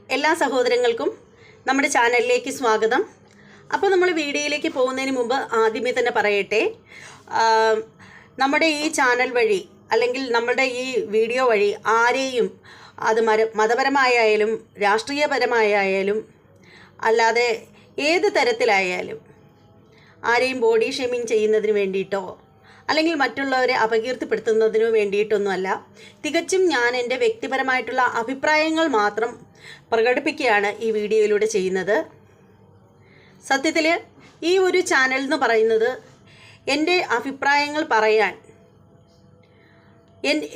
എല്ലാ സഹോദരങ്ങൾക്കും നമ്മുടെ ചാനലിലേക്ക് സ്വാഗതം. അപ്പോൾ നമ്മൾ വീഡിയോയിലേക്ക് പോകുന്നതിന് മുമ്പ് ആദ്യമേ തന്നെ പറയട്ടെ, നമ്മുടെ ഈ ചാനൽ വഴി അല്ലെങ്കിൽ നമ്മുടെ ഈ വീഡിയോ വഴി ആരെയും അത് മതപരമായാലും രാഷ്ട്രീയപരമായാലും അല്ലാതെ ഏത് തരത്തിലായാലും ആരെയും ബോഡി ഷേമിങ് ചെയ്യുന്നതിന് വേണ്ടിയിട്ടോ അല്ലെങ്കിൽ മറ്റുള്ളവരെ അപകീർത്തിപ്പെടുത്തുന്നതിനു വേണ്ടിയിട്ടൊന്നുമല്ല. തികച്ചും ഞാൻ എൻ്റെ വ്യക്തിപരമായിട്ടുള്ള അഭിപ്രായങ്ങൾ മാത്രം പ്രകടിപ്പിക്കുകയാണ് ഈ വീഡിയോയിലൂടെ ചെയ്യുന്നത്. സത്യത്തിൽ ഈ ഒരു ചാനൽ എന്ന് പറയുന്നത് എൻ്റെ അഭിപ്രായങ്ങൾ പറയാൻ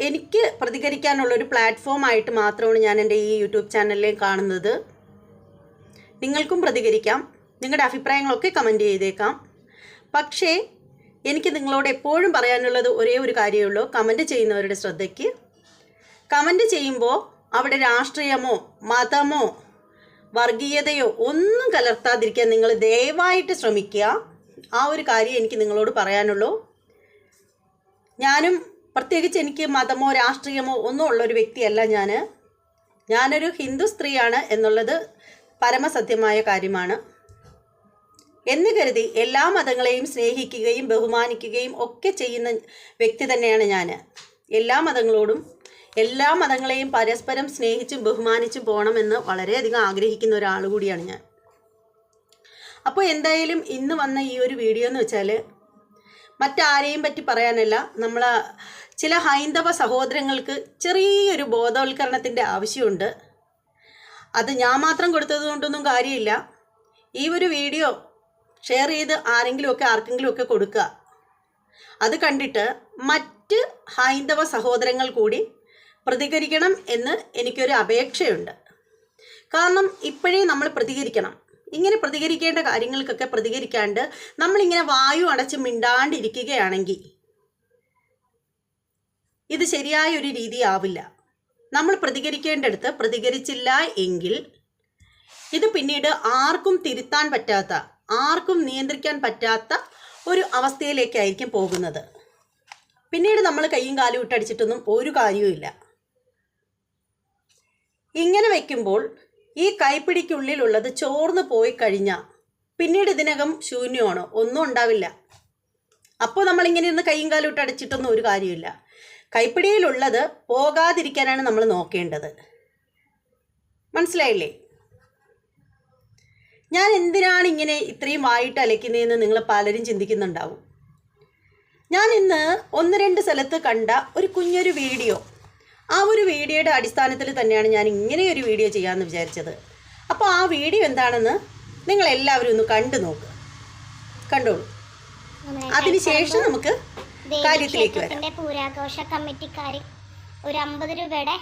എനിക്ക് പ്രതികരിക്കാനുള്ളൊരു പ്ലാറ്റ്ഫോമായിട്ട് മാത്രമാണ് ഞാൻ എൻ്റെ ഈ യൂട്യൂബ് ചാനലിൽ കാണുന്നത്. നിങ്ങൾക്കും പ്രതികരിക്കാം, നിങ്ങളുടെ അഭിപ്രായങ്ങളൊക്കെ കമൻറ്റ് ചെയ്തേക്കാം. പക്ഷേ എനിക്ക് നിങ്ങളോട് എപ്പോഴും പറയാനുള്ളത് ഒരേ ഒരു കാര്യമേ ഉള്ളൂ. കമൻറ്റ് ചെയ്യുന്നവരുടെ ശ്രദ്ധയ്ക്ക്, കമൻറ്റ് ചെയ്യുമ്പോൾ അവിടെ രാഷ്ട്രീയമോ മതമോ വർഗീയതയോ ഒന്നും കലർത്താതിരിക്കാൻ നിങ്ങൾ ദയവായിട്ട് ശ്രമിക്കുക. ആ ഒരു കാര്യം എനിക്ക് നിങ്ങളോട് പറയാനുള്ളൂ. ഞാനും പ്രത്യേകിച്ച് എനിക്ക് മതമോ രാഷ്ട്രീയമോ ഒന്നും ഉള്ളൊരു വ്യക്തിയല്ല. ഞാനൊരു ഹിന്ദു സ്ത്രീയാണ് എന്നുള്ളത് പരമസത്യമായ കാര്യമാണ് എന്ന് കരുതി എല്ലാ മതങ്ങളെയും സ്നേഹിക്കുകയും ബഹുമാനിക്കുകയും ഒക്കെ ചെയ്യുന്ന വ്യക്തി തന്നെയാണ് ഞാൻ. എല്ലാ മതങ്ങളെയും പരസ്പരം സ്നേഹിച്ചും ബഹുമാനിച്ചും പോകണമെന്ന് വളരെയധികം ആഗ്രഹിക്കുന്ന ഒരാൾ കൂടിയാണ് ഞാൻ. അപ്പോൾ എന്തായാലും ഇന്ന് വന്ന ഈ ഒരു വീഡിയോ എന്ന് വെച്ചാൽ മറ്റാരെയും പറ്റി പറയാനല്ല, നമ്മൾ ചില ഹൈന്ദവ സഹോദരങ്ങൾക്ക് ചെറിയൊരു ബോധവൽക്കരണത്തിൻ്റെ ആവശ്യമുണ്ട്. അത് ഞാൻ മാത്രം കൊടുത്തത് കൊണ്ടൊന്നും കാര്യമില്ല. ഈ ഒരു വീഡിയോ ഷെയർ ചെയ്ത് ആർക്കെങ്കിലുമൊക്കെ കൊടുക്കുക. അത് കണ്ടിട്ട് മറ്റ് ഹൈന്ദവ സഹോദരങ്ങൾ കൂടി പ്രതികരിക്കണം എന്ന് എനിക്കൊരു അപേക്ഷയുണ്ട്. കാരണം ഇപ്പോഴേ നമ്മൾ പ്രതികരിക്കണം. ഇങ്ങനെ പ്രതികരിക്കേണ്ട കാര്യങ്ങൾക്കൊക്കെ പ്രതികരിക്കാണ്ട് നമ്മളിങ്ങനെ വായു അടച്ച് മിണ്ടാണ്ടിരിക്കുകയാണെങ്കിൽ ഇത് ശരിയായൊരു രീതിയാവില്ല. നമ്മൾ പ്രതികരിക്കേണ്ടടുത്ത് പ്രതികരിച്ചില്ല എങ്കിൽ ഇത് പിന്നീട് ആർക്കും തിരുത്താൻ പറ്റാത്ത, ആർക്കും നിയന്ത്രിക്കാൻ പറ്റാത്ത ഒരു അവസ്ഥയിലേക്കായിരിക്കും പോകുന്നത്. പിന്നീട് നമ്മൾ കൈയും കാലും ഇട്ടടിച്ചിട്ടൊന്നും ഒരു കാര്യവുമില്ല. ഇങ്ങനെ വയ്ക്കുമ്പോൾ ഈ കൈപ്പിടിക്കുള്ളിലുള്ളത് ചോർന്ന് പോയി കഴിഞ്ഞാൽ പിന്നീട് ഇതിനകം ശൂന്യമാണ്, ഒന്നും ഉണ്ടാവില്ല. അപ്പോൾ നമ്മളിങ്ങനെ ഇരുന്ന് കൈയും കാലും ഇട്ടടിച്ചിട്ടൊന്നും ഒരു കാര്യമില്ല. കൈപ്പിടിയിലുള്ളത് പോകാതിരിക്കാനാണ് നമ്മൾ നോക്കേണ്ടത്. മനസ്സിലായില്ലേ? ഞാൻ എന്തിനാണ് ഇങ്ങനെ ഇത്രയും വായിട്ട് അലയ്ക്കുന്നതെന്ന് നിങ്ങൾ പലരും ചിന്തിക്കുന്നുണ്ടാവും. ഞാൻ ഇന്ന് 1-2 സ്ഥലത്ത് കണ്ട ഒരു കുഞ്ഞൊരു വീഡിയോ, ആ ഒരു വീഡിയോയുടെ അടിസ്ഥാനത്തിൽ തന്നെയാണ് ഞാൻ ഇങ്ങനെയൊരു വീഡിയോ ചെയ്യാമെന്ന് വിചാരിച്ചത്. അപ്പോൾ ആ വീഡിയോ എന്താണെന്ന് നിങ്ങളെല്ലാവരും ഒന്ന് കണ്ടോളൂ. അതിനുശേഷം നമുക്ക് കാര്യത്തിലേക്ക് വരാം. പൂരാഘോഷ കമ്മിറ്റിക്കാർ ഒരു 50 രൂപയുടെ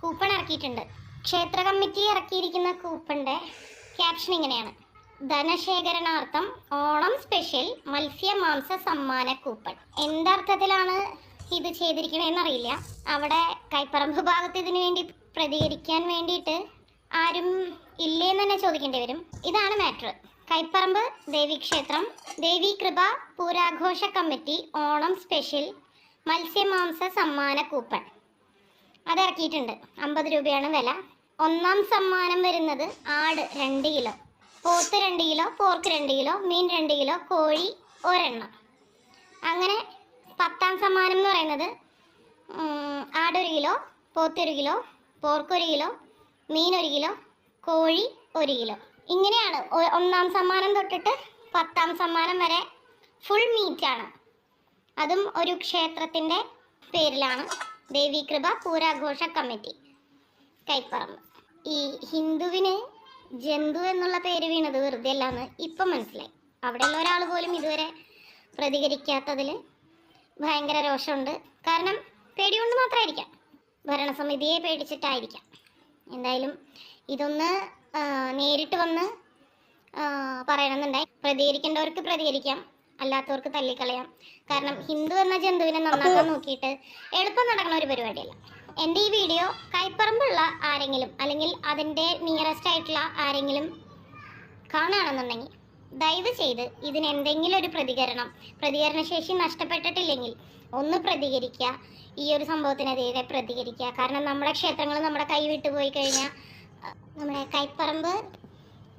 കൂപ്പൺ ഇറക്കിയിട്ടുണ്ട്. ക്ഷേത്ര കമ്മിറ്റി ഇറക്കിയിരിക്കുന്ന കൂപ്പണിൻ്റെ ക്യാപ്ഷൻ ഇങ്ങനെയാണ്: ധനശേഖരണാർത്ഥം ഓണം സ്പെഷ്യൽ മത്സ്യമാംസ സമ്മാന കൂപ്പൺ. എന്തർത്ഥത്തിലാണ് ഇത് ചെയ്തിരിക്കണമെന്നറിയില്ല. അവിടെ കൈപ്പറമ്പ് ഭാഗത്ത് ഇതിനു വേണ്ടി പ്രതികരിക്കാൻ വേണ്ടിയിട്ട് ആരും ഇല്ലേന്ന് തന്നെ ചോദിക്കേണ്ടി വരും. ഇതാണ് മാറ്റർ. കൈപ്പറമ്പ് ദേവീക്ഷേത്രം ദേവീകൃപ പൂരാഘോഷ കമ്മിറ്റി ഓണം സ്പെഷ്യൽ മത്സ്യമാംസ സമ്മാന കൂപ്പൺ അതിറക്കിയിട്ടുണ്ട്. 50 രൂപയാണ് വില. ഒന്നാം സമ്മാനം വരുന്നത് ആട് 2 കിലോ, പോത്ത് 2 കിലോ, പോർക്ക് 2 കിലോ, മീൻ 2 കിലോ, കോഴി ഒരെണ്ണം. അങ്ങനെ 10ാം സമ്മാനം എന്ന് പറയുന്നത് ആട് 1 കിലോ, പോത്ത് 1 കിലോ, പോർക്ക് 1 കിലോ, മീൻ 1 കിലോ, കോഴി 1 കിലോ. ഇങ്ങനെയാണ് 1ാം സമ്മാനം തൊട്ടിട്ട് 10ാം സമ്മാനം വരെ ഫുൾ മീറ്റാണ്. അതും ഒരു ക്ഷേത്രത്തിൻ്റെ പേരിലാണ്. ദേവീകൃപ പൂരാഘോഷ കമ്മിറ്റി കൈപ്പറമ്പ്. ഈ ഹിന്ദുവിന് ജന്തു എന്നുള്ള പേര് വീണത് വെറുതെ അല്ലാന്ന് ഇപ്പം മനസ്സിലായി. അവിടെയുള്ള ഒരാൾ പോലും ഇതുവരെ പ്രതികരിക്കാത്തതിൽ ഭയങ്കര രോഷമുണ്ട്. കാരണം പേടികൊണ്ട് മാത്രമായിരിക്കാം, ഭരണസമിതിയെ പേടിച്ചിട്ടായിരിക്കാം. എന്തായാലും ഇതൊന്ന് നേരിട്ട് വന്ന് പറയണമെന്നുണ്ടായി. പ്രതികരിക്കേണ്ടവർക്ക് പ്രതികരിക്കാം, അല്ലാത്തവർക്ക് തള്ളിക്കളയാം. കാരണം ഹിന്ദു എന്ന ജന്തുവിനെ നന്നാക്കാൻ നോക്കിയിട്ട് എളുപ്പം നടക്കുന്ന ഒരു പരിപാടിയല്ല. എൻ്റെ ഈ വീഡിയോ കൈപ്പറമ്പുള്ള ആരെങ്കിലും അല്ലെങ്കിൽ അതിൻ്റെ നിയറസ്റ്റ് ആയിട്ടുള്ള ആരെങ്കിലും കാണുകയാണെന്നുണ്ടെങ്കിൽ ദയവ് ചെയ്ത് ഇതിനെന്തെങ്കിലും ഒരു പ്രതികരണശേഷി നഷ്ടപ്പെട്ടിട്ടില്ലെങ്കിൽ ഒന്ന് പ്രതികരിക്കുക. ഈ ഒരു സംഭവത്തിനെതിരെ പ്രതികരിക്കുക. കാരണം നമ്മുടെ ക്ഷേത്രങ്ങൾ നമ്മുടെ കൈ വിട്ടു പോയി കഴിഞ്ഞാൽ നമ്മുടെ കൈപ്പറമ്പ്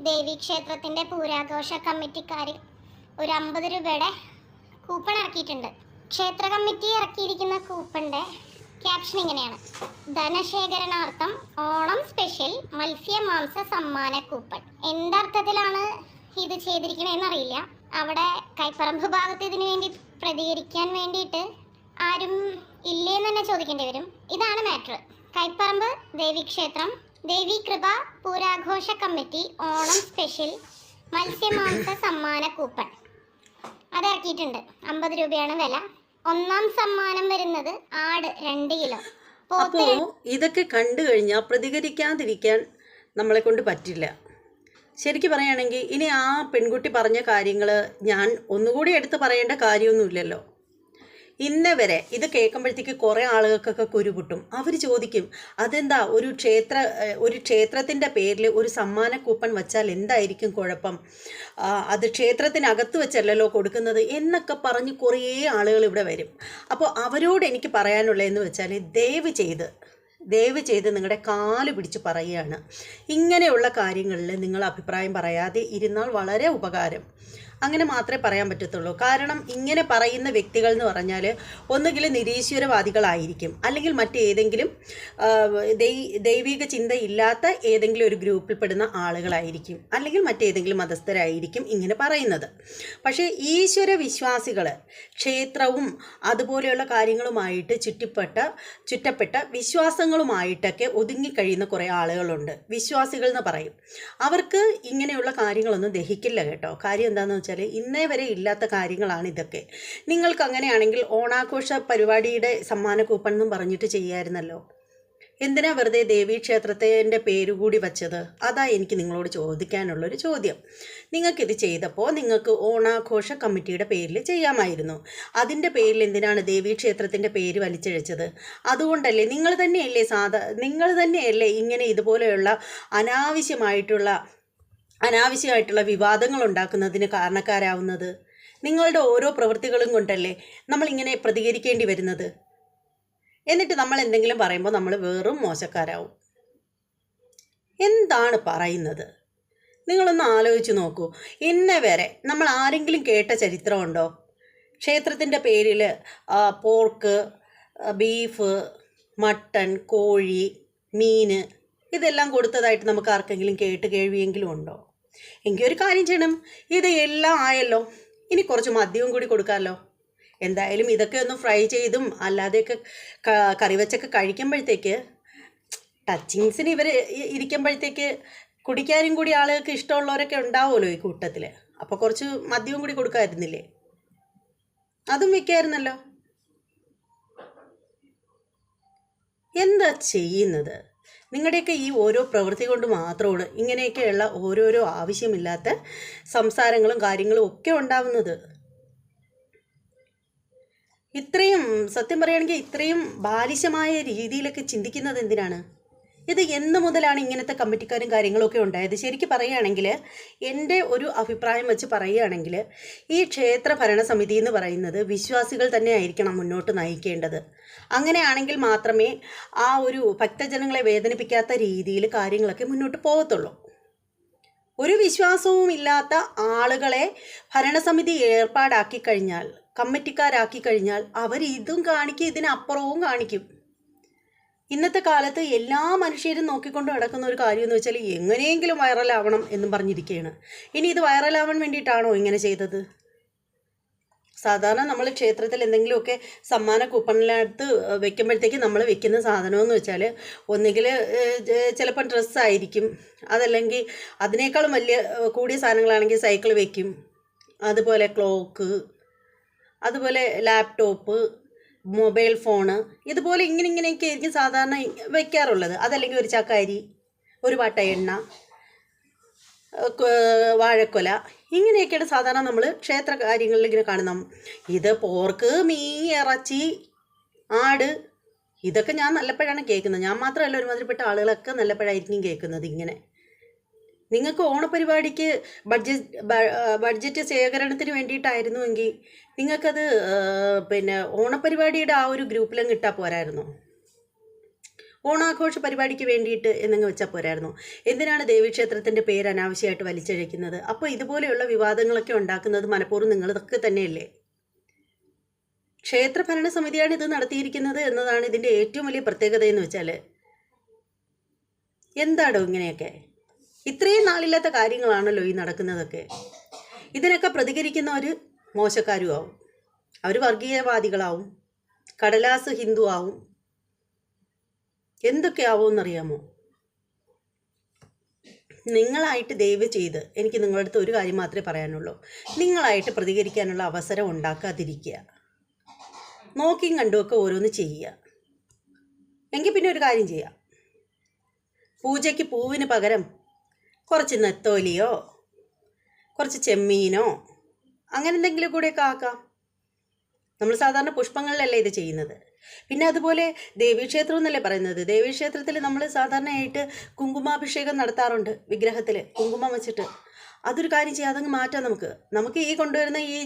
ദേവീക്ഷേത്രത്തിൻ്റെ പൂരാഘോഷ കമ്മിറ്റിക്കാർ ഒരു 50 രൂപയുടെ കൂപ്പൺ ഇറക്കിയിട്ടുണ്ട്. ക്ഷേത്ര കമ്മിറ്റി ഇറക്കിയിരിക്കുന്ന കൂപ്പണിൻ്റെ ക്യാപ്ഷൻ ഇങ്ങനെയാണ്: ധനശേഖരണാർത്ഥം ഓണം സ്പെഷ്യൽ മത്സ്യമാംസ സമ്മാന കൂപ്പൺ. എന്തർത്ഥത്തിലാണ് ഇത് ചെയ്തിരിക്കണമെന്ന് അറിയില്ല. അവിടെ കൈപ്പറമ്പ് ഭാഗത്ത് ഇതിനു വേണ്ടി പ്രതികരിക്കാൻ വേണ്ടിയിട്ട് ആരും ഇല്ലേന്ന് തന്നെ ചോദിക്കേണ്ടി വരും. ഇതാണ് മാറ്റർ. കൈപ്പറമ്പ് ദേവീക്ഷേത്രം ദേവീകൃപ പൂരാഘോഷ കമ്മിറ്റി ഓണം സ്പെഷ്യൽ മത്സ്യമാംസ സമ്മാന കൂപ്പൺ അത് ഇറക്കിയിട്ടുണ്ട്. 50 രൂപയാണ് വില. ഒന്നാം സമ്മാനം വരുന്നത് ആട് 2 കിലോ. അപ്പോൾ ഇതൊക്കെ കണ്ടു കഴിഞ്ഞാൽ പ്രതികരിക്കാതിരിക്കാൻ നമ്മളെ കൊണ്ട് പറ്റില്ല. ശരിക്കും പറയുകയാണെങ്കിൽ ഇനി ആ പെൺകുട്ടി പറഞ്ഞ കാര്യങ്ങൾ ഞാൻ ഒന്നുകൂടി എടുത്ത് പറയേണ്ട കാര്യമൊന്നുമില്ലല്ലോ. ഇന്നേ വരെ ഇത് കേൾക്കുമ്പോഴത്തേക്ക് കുറേ ആളുകൾക്കൊക്കെ കുരുപൊട്ടും. അവർ ചോദിക്കും, അതെന്താ ഒരു ക്ഷേത്രത്തിൻ്റെ പേരിൽ ഒരു സമ്മാന കൂപ്പൺ വച്ചാൽ എന്തായിരിക്കും കുഴപ്പം? അത് ക്ഷേത്രത്തിനകത്ത് വെച്ചല്ലല്ലോ കൊടുക്കുന്നത് എന്നൊക്കെ പറഞ്ഞ് കുറേ ആളുകൾ ഇവിടെ വരും. അപ്പോൾ അവരോട് എനിക്ക് പറയാനുള്ളതെന്ന് വെച്ചാൽ ദയവ് ചെയ്ത് നിങ്ങളുടെ കാല് പിടിച്ച് പറയുകയാണ്, ഇങ്ങനെയുള്ള കാര്യങ്ങളിൽ നിങ്ങൾ അഭിപ്രായം പറയാതെ ഇരുന്നാൽ വളരെ ഉപകാരം. അങ്ങനെ മാത്രമേ പറയാൻ പറ്റത്തുള്ളൂ. കാരണം ഇങ്ങനെ പറയുന്ന വ്യക്തികൾ എന്ന് പറഞ്ഞാൽ ഒന്നുകിൽ നിരീശ്വരവാദികളായിരിക്കും, അല്ലെങ്കിൽ മറ്റേതെങ്കിലും ദൈവിക ചിന്തയില്ലാത്ത ഏതെങ്കിലും ഒരു ഗ്രൂപ്പിൽപ്പെടുന്ന ആളുകളായിരിക്കും, അല്ലെങ്കിൽ മറ്റേതെങ്കിലും മതസ്ഥരായിരിക്കും ഇങ്ങനെ പറയുന്നത്. പക്ഷേ ഈശ്വര വിശ്വാസികൾ ക്ഷേത്രവും അതുപോലെയുള്ള കാര്യങ്ങളുമായിട്ട് ചുറ്റപ്പെട്ട വിശ്വാസങ്ങളുമായിട്ടൊക്കെ ഒതുങ്ങിക്കഴിയുന്ന കുറേ ആളുകളുണ്ട്. വിശ്വാസികൾ എന്ന് പറയും. അവർക്ക് ഇങ്ങനെയുള്ള കാര്യങ്ങളൊന്നും ദഹിക്കില്ല കേട്ടോ. കാര്യം എന്താണെന്ന് വെച്ചാൽ ഇന്നേ വരെ ഇല്ലാത്ത കാര്യങ്ങളാണ് ഇതൊക്കെ. നിങ്ങൾക്ക് അങ്ങനെയാണെങ്കിൽ ഓണാഘോഷ പരിപാടിയുടെ സമ്മാന കൂപ്പൺ എന്നും പറഞ്ഞിട്ട് ചെയ്യാമായിരുന്നല്ലോ. എന്തിനാ വെറുതെ ദേവീക്ഷേത്രത്തിൻ്റെ പേരുകൂടി വച്ചത്? അതാ എനിക്ക് നിങ്ങളോട് ചോദിക്കാനുള്ളൊരു ചോദ്യം. നിങ്ങൾക്കിത് ചെയ്തപ്പോൾ നിങ്ങൾക്ക് ഓണാഘോഷ കമ്മിറ്റിയുടെ പേരിൽ ചെയ്യാമായിരുന്നു. അതിൻ്റെ പേരിൽ എന്തിനാണ് ദേവീക്ഷേത്രത്തിൻ്റെ പേര് വലിച്ചിഴച്ചത്? അതുകൊണ്ടല്ലേ നിങ്ങൾ തന്നെയല്ലേ ഇങ്ങനെ ഇതുപോലെയുള്ള അനാവശ്യമായിട്ടുള്ള വിവാദങ്ങൾ ഉണ്ടാക്കുന്നതിന് കാരണക്കാരാവുന്നത്? നിങ്ങളുടെ ഓരോ പ്രവൃത്തികളും കൊണ്ടല്ലേ നമ്മളിങ്ങനെ പ്രതികരിക്കേണ്ടി വരുന്നത്. എന്നിട്ട് നമ്മൾ എന്തെങ്കിലും പറയുമ്പോൾ നമ്മൾ വെറും മോശക്കാരാവും. എന്താണ് പറയുന്നത്? നിങ്ങളൊന്ന് ആലോചിച്ച് നോക്കൂ. ഇന്നേ വരെ നമ്മൾ ആരെങ്കിലും കേട്ട ചരിത്രമുണ്ടോ? ക്ഷേത്രത്തിൻ്റെ പേരിൽ പോർക്ക്, ബീഫ്, മട്ടൺ, കോഴി, മീൻ ഇതെല്ലാം കൊടുത്തതായിട്ട് നമുക്ക് ആർക്കെങ്കിലും കേൾവിയെങ്കിലും ഉണ്ടോ? എങ്കിൽ ഒരു കാര്യം ചെയ്യണം, ഇത് എല്ലാം ആയല്ലോ, ഇനി കുറച്ച് മദ്യവും കൂടി കൊടുക്കാമല്ലോ. എന്തായാലും ഇതൊക്കെ ഒന്ന് ഫ്രൈ ചെയ്തും അല്ലാതെയൊക്കെ കറി വെച്ചൊക്കെ കഴിക്കുമ്പോഴത്തേക്ക് ടച്ചിങ്സിന് ഇവർ ഇരിക്കുമ്പോഴത്തേക്ക് കുടിക്കാനും കൂടി ആളുകൾക്ക് ഇഷ്ടമുള്ളവരൊക്കെ ഉണ്ടാവുമല്ലോ ഈ കൂട്ടത്തിൽ. അപ്പോൾ കുറച്ച് മദ്യവും കൂടി കൊടുക്കാമായിരുന്നില്ലേ? അതും വെക്കായിരുന്നല്ലോ. എന്താ ചെയ്യുന്നത്? നിങ്ങളുടെയൊക്കെ ഈ ഓരോ പ്രവൃത്തി കൊണ്ട് മാത്രമാണ് ഇങ്ങനെയൊക്കെയുള്ള ഓരോരോ ആവശ്യമില്ലാത്ത സംസാരങ്ങളും കാര്യങ്ങളും ഒക്കെ ഉണ്ടാവുന്നത്. സത്യം പറയുകയാണെങ്കിൽ ഇത്രയും ബാലിശമായ രീതിയിലൊക്കെ ചിന്തിക്കുന്നത് എന്തിനാണ്? ഇത് എന്ന് മുതലാണ് ഇങ്ങനത്തെ കമ്മിറ്റിക്കാരും കാര്യങ്ങളൊക്കെ ഉണ്ടായത്? ശരിക്കും പറയുകയാണെങ്കിൽ എൻ്റെ ഒരു അഭിപ്രായം വെച്ച് പറയുകയാണെങ്കിൽ ഈ ക്ഷേത്ര ഭരണസമിതി എന്ന് പറയുന്നത് വിശ്വാസികൾ തന്നെ ആയിരിക്കണം മുന്നോട്ട് നയിക്കേണ്ടത്. അങ്ങനെയാണെങ്കിൽ മാത്രമേ ആ ഒരു ഭക്തജനങ്ങളെ വേദനിപ്പിക്കാത്ത രീതിയിൽ കാര്യങ്ങളൊക്കെ മുന്നോട്ട് പോകത്തുള്ളൂ. ഒരു വിശ്വാസവും ഇല്ലാത്ത ആളുകളെ ഭരണസമിതി ഏർപ്പാടാക്കി കഴിഞ്ഞാൽ, കമ്മിറ്റിക്കാരാക്കി കഴിഞ്ഞാൽ അവർ ഇതും കാണിക്കും, ഇതിനപ്പുറവും കാണിക്കും. ഇന്നത്തെ കാലത്ത് എല്ലാ മനുഷ്യരും നോക്കിക്കൊണ്ട് നടക്കുന്ന ഒരു കാര്യം എന്ന് വെച്ചാൽ എങ്ങനെയെങ്കിലും വൈറലാവണം എന്നും പറഞ്ഞിരിക്കുകയാണ്. ഇനി ഇത് വൈറലാവാൻ വേണ്ടിയിട്ടാണോ ഇങ്ങനെ ചെയ്തത്? സാധാരണ നമ്മൾ ക്ഷേത്രത്തിൽ എന്തെങ്കിലുമൊക്കെ സമ്മാന കൂപ്പണിനകത്ത് വെക്കുമ്പോഴത്തേക്ക് നമ്മൾ വെക്കുന്ന സാധനമെന്ന് വെച്ചാൽ ഒന്നുകിൽ ചിലപ്പോൾ ഡ്രസ്സായിരിക്കും, അതല്ലെങ്കിൽ അതിനേക്കാളും വലിയ കൂടിയ സാധനങ്ങളാണെങ്കിൽ സൈക്കിൾ വെക്കും, അതുപോലെ ക്ലോക്ക്, അതുപോലെ ലാപ്ടോപ്പ്, മൊബൈൽ ഫോണ്, ഇതുപോലെ ഇങ്ങനെയൊക്കെ ആയിരിക്കും സാധാരണ വയ്ക്കാറുള്ളത്. അതല്ലെങ്കിൽ ഒരു ചക്ക അരി, ഒരു പാട്ട എണ്ണ, വാഴക്കൊല, ഇങ്ങനെയൊക്കെയാണ് സാധാരണ നമ്മൾ ക്ഷേത്ര കാര്യങ്ങളിൽ ഇങ്ങനെ കാണുന്ന. ഇത് പോർക്ക്, മീൻ, ഇറച്ചി, ആട്, ഇതൊക്കെ ഞാൻ നല്ലപ്പോഴാണ് കേൾക്കുന്നത്. ഞാൻ മാത്രമല്ല, ഒരുമാതിരിപ്പെട്ട ആളുകളൊക്കെ നല്ലപ്പോഴായിരിക്കും കേൾക്കുന്നത്. ഇങ്ങനെ നിങ്ങൾക്ക് ഓണപരിപാടിക്ക് ബഡ്ജറ്റ് ശേഖരണത്തിന് വേണ്ടിയിട്ടായിരുന്നുവെങ്കിൽ നിങ്ങൾക്കത് ഓണപരിപാടിയുടെ ആ ഒരു ഗ്രൂപ്പിലങ്ങ് ഇട്ടാൽ പോരായിരുന്നോ? ഓണാഘോഷ പരിപാടിക്ക് വേണ്ടിയിട്ട് എന്നങ്ങ് വെച്ചാൽ പോരായിരുന്നു. എന്തിനാണ് ദേവീക്ഷേത്രത്തിൻ്റെ പേര് അനാവശ്യമായിട്ട് വലിച്ചഴിക്കുന്നത്? അപ്പോൾ ഇതുപോലെയുള്ള വിവാദങ്ങളൊക്കെ ഉണ്ടാക്കുന്നത് മനഃപൂർവ്വം നിങ്ങളിതൊക്കെ തന്നെയല്ലേ? ക്ഷേത്ര ഭരണ സമിതിയാണ് ഇത് നടത്തിയിരിക്കുന്നത് എന്നതാണ് ഇതിൻ്റെ ഏറ്റവും വലിയ പ്രത്യേകത എന്ന് വെച്ചാൽ. എന്താടോ ഇങ്ങനെയൊക്കെ? ഇത്രയും നാളില്ലാത്ത കാര്യങ്ങളാണല്ലോ ഈ നടക്കുന്നതൊക്കെ. ഇതിനൊക്കെ പ്രതികരിക്കുന്നവർ മോശക്കാരും ആവും, അവർ വർഗീയവാദികളാവും, കടലാസ് ഹിന്ദു ആവും, എന്തൊക്കെ ആവുമെന്നറിയാമോ? നിങ്ങളായിട്ട് ദയവ് ചെയ്ത് എനിക്ക് നിങ്ങളുടെ അടുത്ത് ഒരു കാര്യം മാത്രമേ പറയാനുള്ളൂ. നിങ്ങളായിട്ട് പ്രതികരിക്കാനുള്ള അവസരം ഉണ്ടാക്കാതിരിക്കുക. നോക്കിയും കണ്ടുമൊക്കെ ഓരോന്ന് ചെയ്യുക. എങ്കിൽ പിന്നെ ഒരു കാര്യം ചെയ്യാം. പൂജയ്ക്ക് പൂവിന് പകരം കുറച്ച് നെത്തോലിയോ കുറച്ച് ചെമ്മീനോ അങ്ങനെ എന്തെങ്കിലും കൂടെയൊക്കെ ആക്കാം. നമ്മൾ സാധാരണ പുഷ്പങ്ങളിലല്ലേ ഇത് ചെയ്യുന്നത്. പിന്നെ അതുപോലെ ദേവീക്ഷേത്രം എന്നല്ലേ പറയുന്നത്. ദേവീക്ഷേത്രത്തിൽ നമ്മൾ സാധാരണയായിട്ട് കുങ്കുമാഭിഷേകം നടത്താറുണ്ട്. വിഗ്രഹത്തിൽ കുങ്കുമം വെച്ചിട്ട്. അതൊരു കാര്യം ചെയ്യാം, അതങ്ങ് മാറ്റാം. നമുക്ക് ഈ കൊണ്ടുവരുന്ന ഈ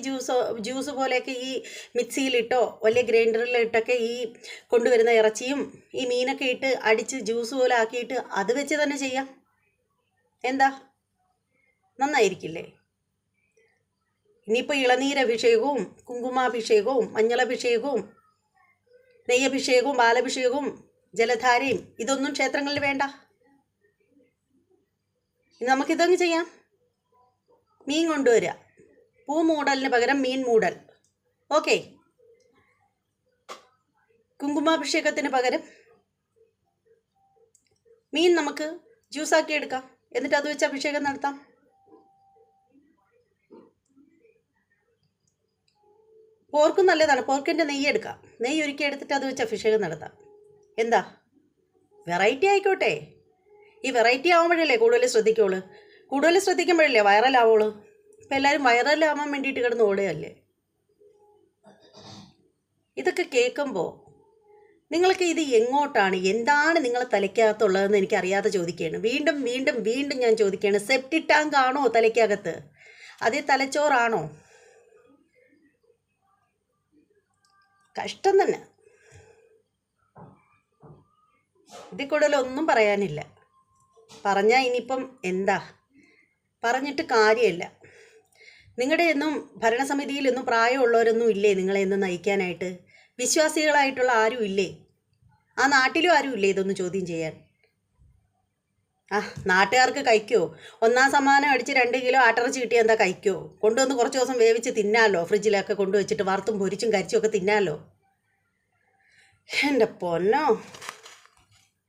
ജ്യൂസ് പോലെയൊക്കെ ഈ മിക്സിയിലിട്ടോ വലിയ ഗ്രൈൻഡറിലിട്ടൊക്കെ ഈ കൊണ്ടുവരുന്ന ഇറച്ചിയും ഈ മീനൊക്കെ ഇട്ട് അടിച്ച് ജ്യൂസ് പോലെ ആക്കിയിട്ട് അത് വെച്ച് തന്നെ ചെയ്യാം. എന്താ, നന്നായിരിക്കില്ലേ? ഇനിയിപ്പോൾ ഇളനീരഭിഷേകവും കുങ്കുമാഭിഷേകവും മഞ്ഞളഭിഷേകവും നെയ്യഭിഷേകവും പാലഭിഷേകവും ജലധാരയും ഇതൊന്നും ക്ഷേത്രങ്ങളിൽ വേണ്ട. നമുക്കിതങ്ങ് ചെയ്യാം. മീൻ കൊണ്ടുവരിക, പൂമൂടലിന് പകരം മീൻ മൂടൽ. ഓക്കെ. കുങ്കുമാഭിഷേകത്തിന് പകരം മീൻ നമുക്ക് ജ്യൂസാക്കി എടുക്കാം. എന്നിട്ട് അത് വെച്ച് അഭിഷേകം നടത്താം. പോർക്കും നല്ലതാണ്. പോർക്കിൻ്റെ നെയ്യ് എടുക്കാം. നെയ്യ് ഒരുക്കി എടുത്തിട്ട് അത് വെച്ച് അഭിഷേകം നടത്താം. എന്താ, വെറൈറ്റി ആയിക്കോട്ടെ. ഈ വെറൈറ്റി ആവുമ്പോഴല്ലേ കൂടുതൽ ശ്രദ്ധിക്കുള്ളൂ. കൂടുതൽ ശ്രദ്ധിക്കുമ്പോഴല്ലേ വൈറലാവുള്ളൂ. ഇപ്പം എല്ലാവരും വൈറലാവാൻ വേണ്ടിയിട്ട് കിടന്ന് ഓടുകയല്ലേ. ഇതൊക്കെ കേൾക്കുമ്പോൾ നിങ്ങൾക്ക് ഇത് എങ്ങോട്ടാണ്, എന്താണ് നിങ്ങളെ തലയ്ക്കകത്തുള്ളതെന്ന് എനിക്കറിയാതെ ചോദിക്കുകയാണ്. വീണ്ടും വീണ്ടും വീണ്ടും ഞാൻ ചോദിക്കുകയാണ്. സെപ്റ്റിക് ടാങ്ക് ആണോ തലയ്ക്കകത്ത്? അതേ തലച്ചോറാണോ? കഷ്ടം തന്നെ. ഇതിൽ കൂടുതലൊന്നും പറയാനില്ല. പറഞ്ഞാൽ ഇനിയിപ്പം എന്താ, പറഞ്ഞിട്ട് കാര്യമില്ല. നിങ്ങളുടെ ഒന്നും ഭരണസമിതിയിലൊന്നും പ്രായമുള്ളവരൊന്നും ഇല്ലേ നിങ്ങളെ ഒന്നും നയിക്കാനായിട്ട്? വിശ്വാസികളായിട്ടുള്ള ആരും ഇല്ലേ? ആ നാട്ടിലും ആരും ഇല്ലേ ഇതൊന്നും ചോദ്യം ചെയ്യാൻ? നാട്ടുകാർക്ക് കഴിക്കോ? 1-ാം സമ്മാനം അടിച്ച് 2 കിലോ ആട്ടിറച്ചി കിട്ടിയാൽ എന്താ കഴിക്കോ? കൊണ്ടുവന്ന് കുറച്ച് ദിവസം വേവിച്ച് തിന്നാലോ. ഫ്രിഡ്ജിലൊക്കെ കൊണ്ടുവച്ചിട്ട് വറുത്തും പൊരിച്ചും കരിച്ചും ഒക്കെ തിന്നാലോ. എൻ്റെ പൊന്നോ.